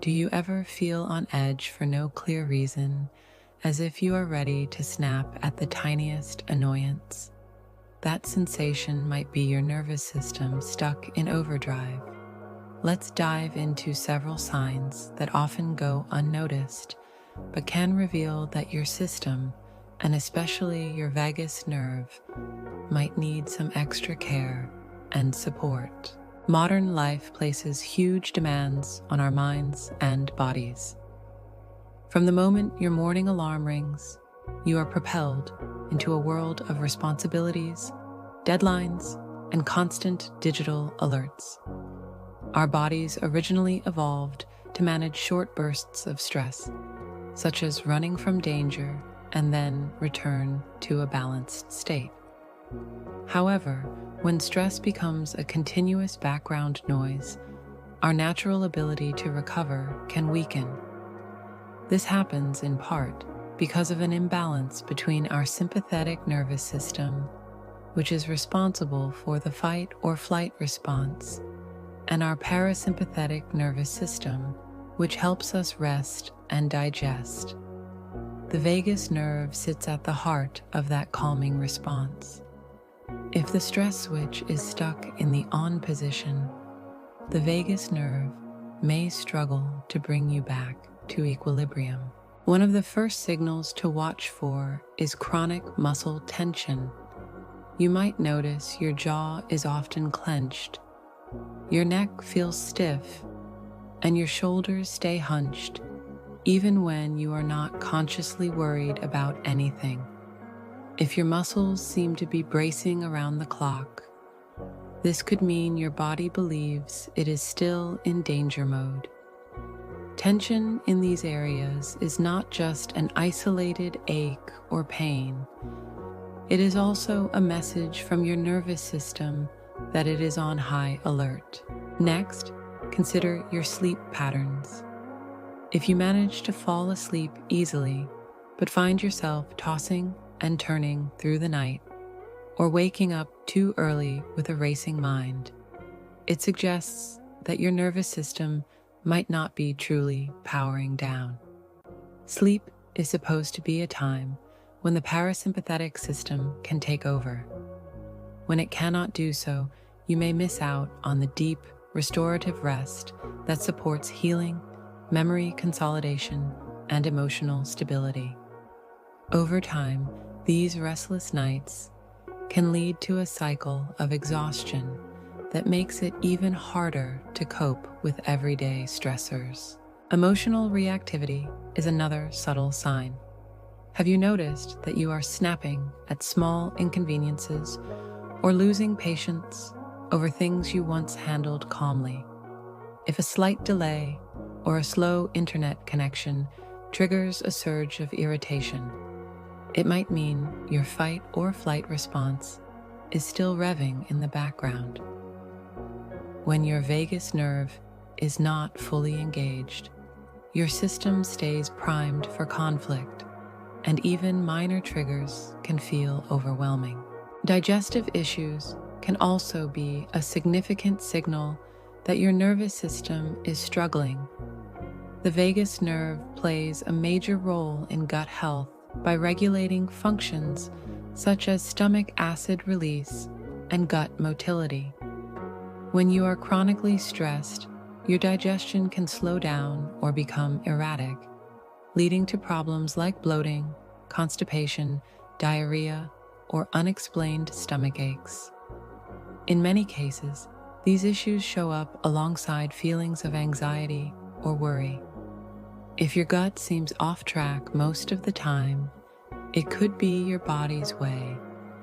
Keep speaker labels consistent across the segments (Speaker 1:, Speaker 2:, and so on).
Speaker 1: Do you ever feel on edge for no clear reason, as if you are ready to snap at the tiniest annoyance? That sensation might be your nervous system stuck in overdrive. Let's dive into several signs that often go unnoticed, but can reveal that your system, and especially your vagus nerve, might need some extra care and support. Modern life places huge demands on our minds and bodies. From the moment your morning alarm rings, you are propelled into a world of responsibilities, deadlines, and constant digital alerts. Our bodies originally evolved to manage short bursts of stress, such as running from danger and then return to a balanced state. However, when stress becomes a continuous background noise, our natural ability to recover can weaken. This happens in part because of an imbalance between our sympathetic nervous system, which is responsible for the fight or flight response, and our parasympathetic nervous system, which helps us rest and digest. The vagus nerve sits at the heart of that calming response. If the stress switch is stuck in the on position, the vagus nerve may struggle to bring you back to equilibrium. One of the first signals to watch for is chronic muscle tension. You might notice your jaw is often clenched, your neck feels stiff, and your shoulders stay hunched, even when you are not consciously worried about anything. If your muscles seem to be bracing around the clock, this could mean your body believes it is still in danger mode. Tension in these areas is not just an isolated ache or pain. It is also a message from your nervous system that it is on high alert. Next, consider your sleep patterns. If you manage to fall asleep easily, but find yourself tossing and turning through the night, or waking up too early with a racing mind, it suggests that your nervous system might not be truly powering down. Sleep is supposed to be a time when the parasympathetic system can take over. When it cannot do so, you may miss out on the deep, restorative rest that supports healing, memory consolidation, and emotional stability. Over time, these restless nights can lead to a cycle of exhaustion that makes it even harder to cope with everyday stressors. Emotional reactivity is another subtle sign. Have you noticed that you are snapping at small inconveniences or losing patience over things you once handled calmly? If a slight delay or a slow internet connection triggers a surge of irritation, it might mean your fight or flight response is still revving in the background. When your vagus nerve is not fully engaged, your system stays primed for conflict, and even minor triggers can feel overwhelming. Digestive issues can also be a significant signal that your nervous system is struggling. The vagus nerve plays a major role in gut health by regulating functions such as stomach acid release and gut motility. When you are chronically stressed, your digestion can slow down or become erratic, leading to problems like bloating, constipation, diarrhea, or unexplained stomach aches. In many cases, these issues show up alongside feelings of anxiety or worry. If your gut seems off track most of the time, it could be your body's way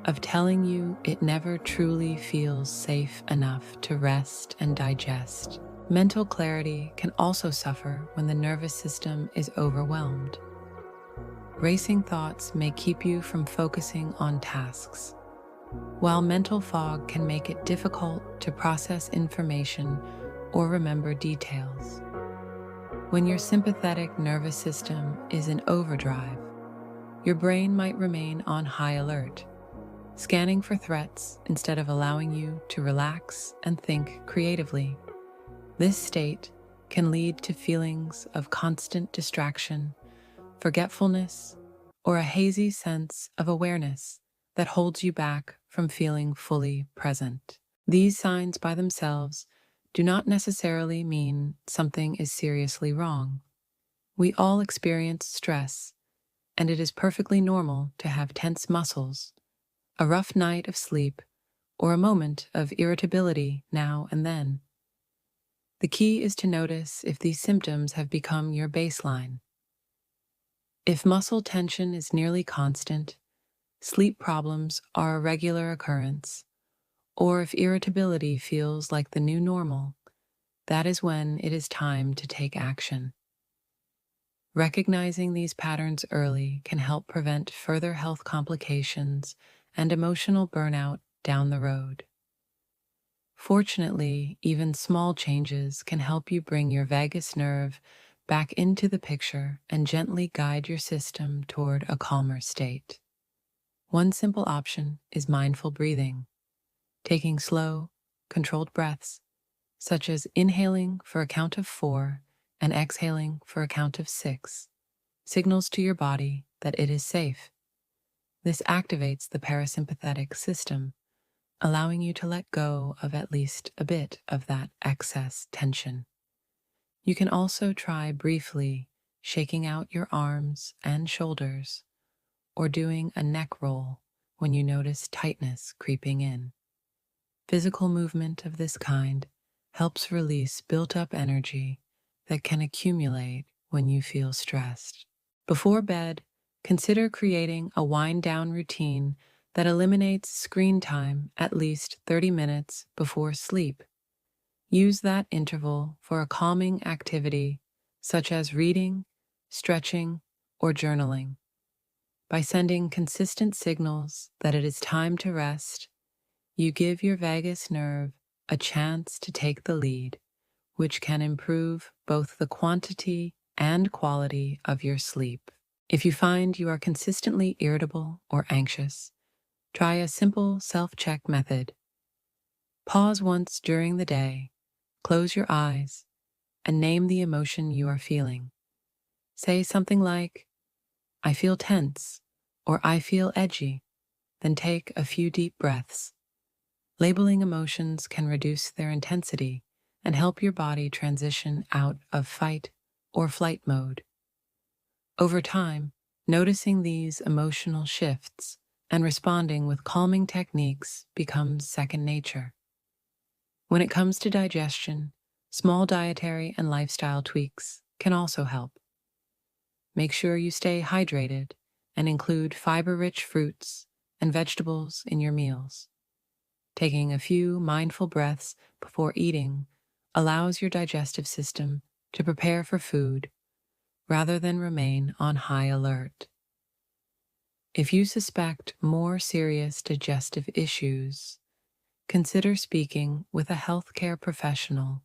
Speaker 1: of telling you it never truly feels safe enough to rest and digest. Mental clarity can also suffer when the nervous system is overwhelmed. Racing thoughts may keep you from focusing on tasks, while mental fog can make it difficult to process information or remember details. When your sympathetic nervous system is in overdrive, your brain might remain on high alert, scanning for threats instead of allowing you to relax and think creatively. This state can lead to feelings of constant distraction, forgetfulness, or a hazy sense of awareness that holds you back from feeling fully present. These signs by themselves do not necessarily mean something is seriously wrong. We all experience stress, and it is perfectly normal to have tense muscles, a rough night of sleep, or a moment of irritability now and then. The key is to notice if these symptoms have become your baseline. If muscle tension is nearly constant, sleep problems are a regular occurrence, or if irritability feels like the new normal, that is when it is time to take action. Recognizing these patterns early can help prevent further health complications and emotional burnout down the road. Fortunately, even small changes can help you bring your vagus nerve back into the picture and gently guide your system toward a calmer state. One simple option is mindful breathing, taking slow, controlled breaths, such as inhaling for a count of 4 and exhaling for a count of 6, signals to your body that it is safe. This activates the parasympathetic system, allowing you to let go of at least a bit of that excess tension. You can also try briefly shaking out your arms and shoulders, or doing a neck roll when you notice tightness creeping in. Physical movement of this kind helps release built-up energy that can accumulate when you feel stressed. Before bed, consider creating a wind-down routine that eliminates screen time at least 30 minutes before sleep. Use that interval for a calming activity such as reading, stretching, or journaling. By sending consistent signals that it is time to rest, you give your vagus nerve a chance to take the lead, which can improve both the quantity and quality of your sleep. If you find you are consistently irritable or anxious, try a simple self-check method. Pause once during the day, close your eyes, and name the emotion you are feeling. Say something like, "I feel tense," or "I feel edgy," then take a few deep breaths. Labeling emotions can reduce their intensity and help your body transition out of fight or flight mode. Over time, noticing these emotional shifts and responding with calming techniques becomes second nature. When it comes to digestion, small dietary and lifestyle tweaks can also help. Make sure you stay hydrated and include fiber-rich fruits and vegetables in your meals. Taking a few mindful breaths before eating allows your digestive system to prepare for food rather than remain on high alert. If you suspect more serious digestive issues, consider speaking with a healthcare professional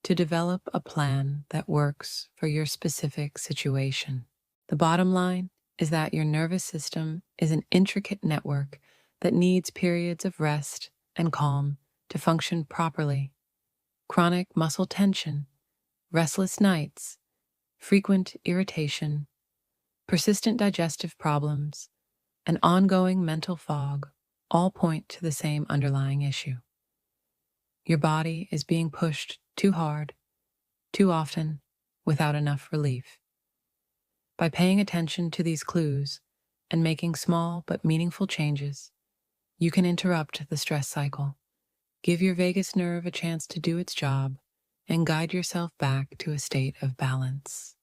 Speaker 1: to develop a plan that works for your specific situation. The bottom line is that your nervous system is an intricate network that needs periods of rest and calm to function properly. Chronic muscle tension, restless nights, frequent irritation, persistent digestive problems, and ongoing mental fog all point to the same underlying issue. Your body is being pushed too hard, too often, without enough relief. By paying attention to these clues and making small but meaningful changes, you can interrupt the stress cycle, give your vagus nerve a chance to do its job, and guide yourself back to a state of balance.